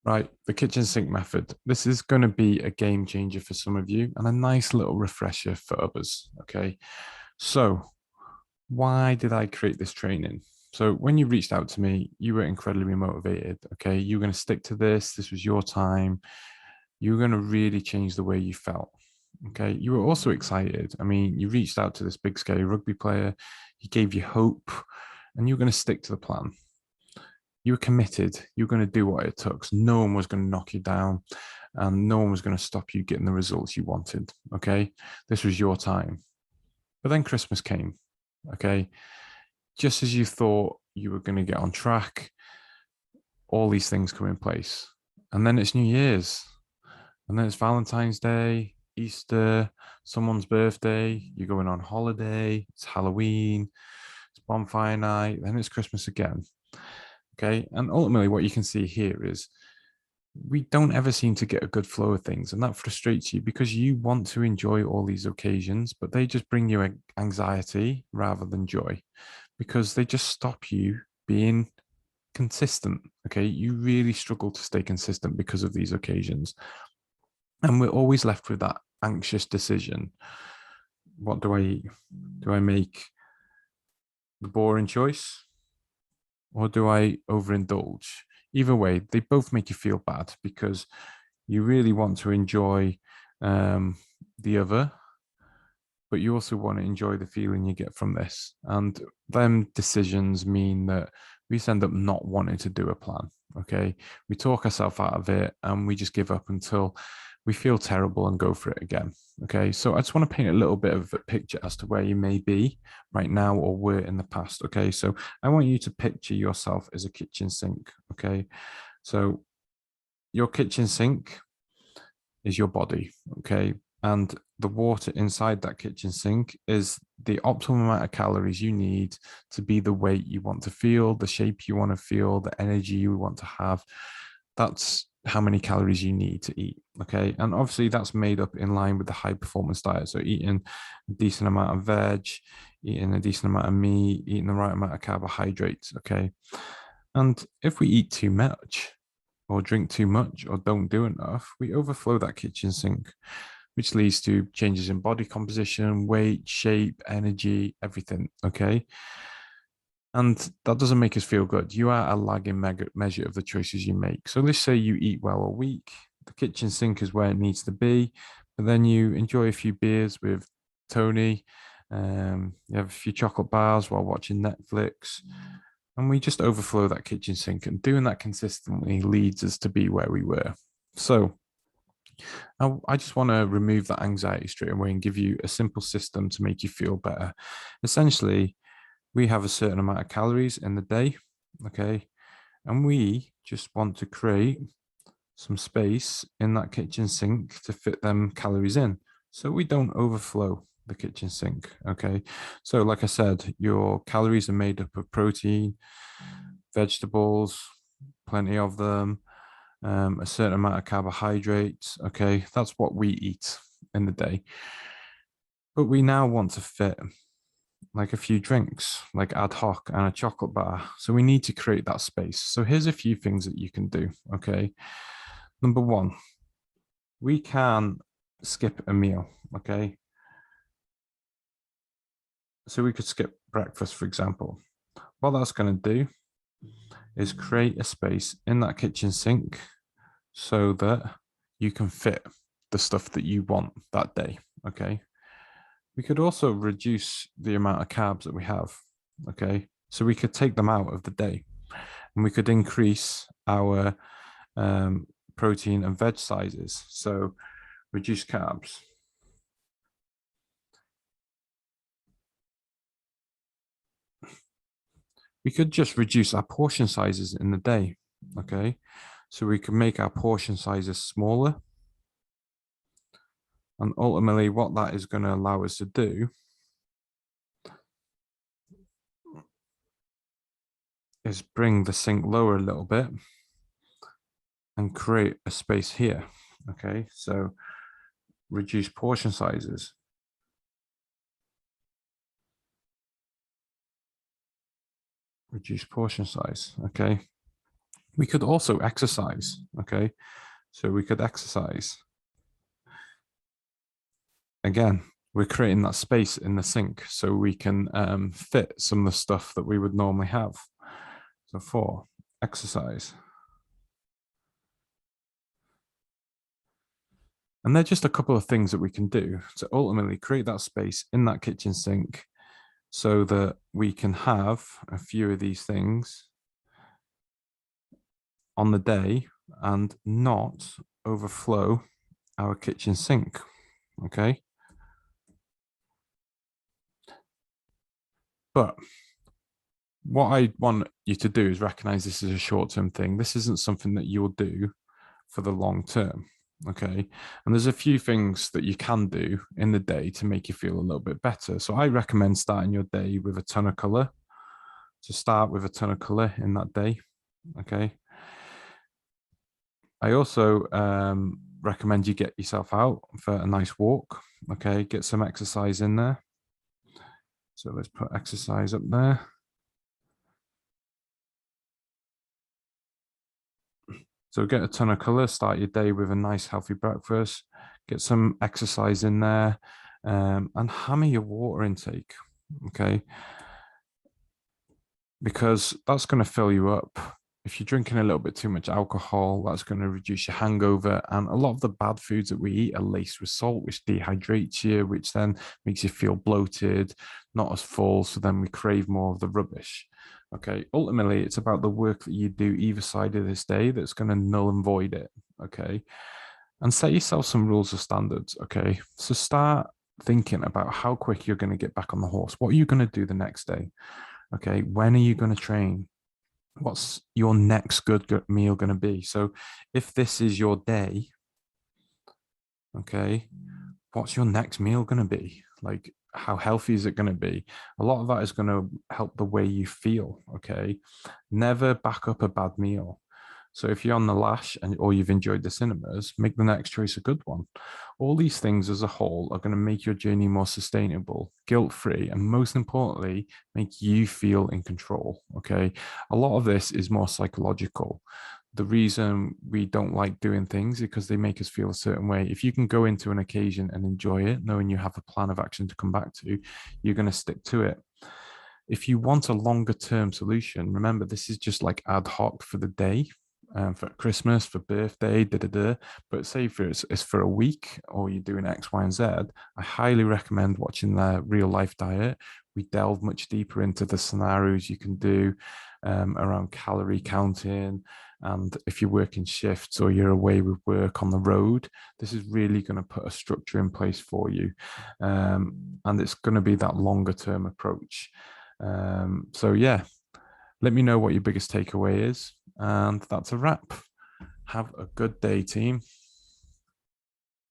Right, the kitchen sink method. This is going to be a game changer for some of you and a nice little refresher for others. Okay, so why did I create this training? So when you reached out to me, you were incredibly motivated. Okay, you were going to stick to this. This was your time. You were going to really change the way you felt. Okay, you were also excited. I mean, you reached out to this big, scary rugby player. He gave you hope, and you were going to stick to the plan. You were committed. You were going to do what it took. So no one was going to knock you down, and no one was going to stop you getting the results you wanted. Okay, this was your time. But then Christmas came. Okay, just as you thought you were going to get on track, all these things come in place. And then it's New Year's, and then it's Valentine's Day, Easter, someone's birthday, you're going on holiday, it's Halloween, it's bonfire night, then it's Christmas again. Okay. And ultimately, what you can see here is we don't ever seem to get a good flow of things. And that frustrates you because you want to enjoy all these occasions, but they just bring you anxiety rather than joy because they just stop you being consistent. Okay. You really struggle to stay consistent because of these occasions. And we're always left with that anxious decision. What do I eat? Do I make the boring choice or do I overindulge? Either way, they both make you feel bad because you really want to enjoy um, the other, but you also want to enjoy the feeling you get from this. And them decisions mean that we just end up not wanting to do a plan. Okay. We talk ourselves out of it and we just give up until we feel terrible and go for it again. Okay. So I just want to paint a little bit of a picture as to where you may be right now or were in the past. Okay. So I want you to picture yourself as a kitchen sink. Okay. So your kitchen sink is your body. Okay. And the water inside that kitchen sink is the optimal amount of calories you need to be the weight you want to feel, the shape you want to feel, the energy you want to have. That's how many calories you need to eat. Okay. And obviously, that's made up in line with the high performance diet. So, eating a decent amount of veg, eating a decent amount of meat, eating the right amount of carbohydrates. Okay. And if we eat too much, or drink too much, or don't do enough, we overflow that kitchen sink, which leads to changes in body composition, weight, shape, energy, everything. Okay. And that doesn't make us feel good. You are a lagging measure of the choices you make. So let's say you eat well a week, the kitchen sink is where it needs to be, but then you enjoy a few beers with Tony, you have a few chocolate bars while watching Netflix, and we just overflow that kitchen sink. And doing that consistently leads us to be where we were. So I just want to remove that anxiety straight away and give you a simple system to make you feel better. Essentially, we have a certain amount of calories in the day, okay? And we just want to create some space in that kitchen sink to fit them calories in so we don't overflow the kitchen sink, okay? So, like I said, your calories are made up of protein, vegetables, plenty of them, a certain amount of carbohydrates. Okay, that's what we eat in the day. But we now want to fit like a few drinks, like ad hoc and a chocolate bar. So we need to create that space. So here's a few things that you can do. Okay. Number one, we can skip a meal. Okay. So we could skip breakfast, for example. What that's going to do is create a space in that kitchen sink so that you can fit the stuff that you want that day. Okay. We could also reduce the amount of carbs that we have. Okay. So we could take them out of the day and we could increase our protein and veg sizes. So reduce carbs. We could just reduce our portion sizes in the day. Okay. So we can make our portion sizes smaller. And ultimately, what that is going to allow us to do is bring the sink lower a little bit and create a space here. Okay, so reduce portion sizes. Reduce portion size. Okay, We could also exercise, okay? So we could exercise. Again, we're creating that space in the sink so we can fit some of the stuff that we would normally have. So 4, exercise. And they're just a couple of things that we can do to ultimately create that space in that kitchen sink so that we can have a few of these things on the day and not overflow our kitchen sink. Okay. But what I want you to do is recognize this is a short term thing. This isn't something that you'll do for the long term. Okay. And there's a few things that you can do in the day to make you feel a little bit better. So I recommend starting your day with a ton of color. So start with a ton of color in that day. Okay. I also recommend you get yourself out for a nice walk. Okay. Get some exercise in there. So let's put exercise up there. So get a ton of color, start your day with a nice healthy breakfast, get some exercise in there, and hammer your water intake. Okay. Because that's going to fill you up. If you're drinking a little bit too much alcohol, that's going to reduce your hangover. And a lot of the bad foods that we eat are laced with salt, which dehydrates you, which then makes you feel bloated, not as full. So then we crave more of the rubbish. Okay. Ultimately, it's about the work that you do either side of this day that's going to null and void it. Okay. And set yourself some rules or standards. Okay. So start thinking about how quick you're going to get back on the horse. What are you going to do the next day? Okay, when are you going to train? What's your next good meal going to be? So, if this is your day, okay, what's your next meal going to be? Like, how healthy is it going to be? A lot of that is going to help the way you feel. Okay, never back up a bad meal. So if you're on the lash and or you've enjoyed the cinemas, make the next choice a good one. All these things as a whole are going to make your journey more sustainable, guilt-free, and most importantly, make you feel in control. Okay. A lot of this is more psychological. The reason we don't like doing things is because they make us feel a certain way. If you can go into an occasion and enjoy it, knowing you have a plan of action to come back to, you're going to stick to it. If you want a longer term solution, remember this is just like ad hoc for the day, for Christmas, for birthday, da da da. But say for it's for a week or you're doing X, Y, and Z, I highly recommend watching their real life diet. We delve much deeper into the scenarios you can do around calorie counting. And if you're working shifts or you're away with work on the road, this is really going to put a structure in place for you. And it's going to be that longer term approach. So yeah, let me know what your biggest takeaway is. And that's a wrap. Have a good day, team.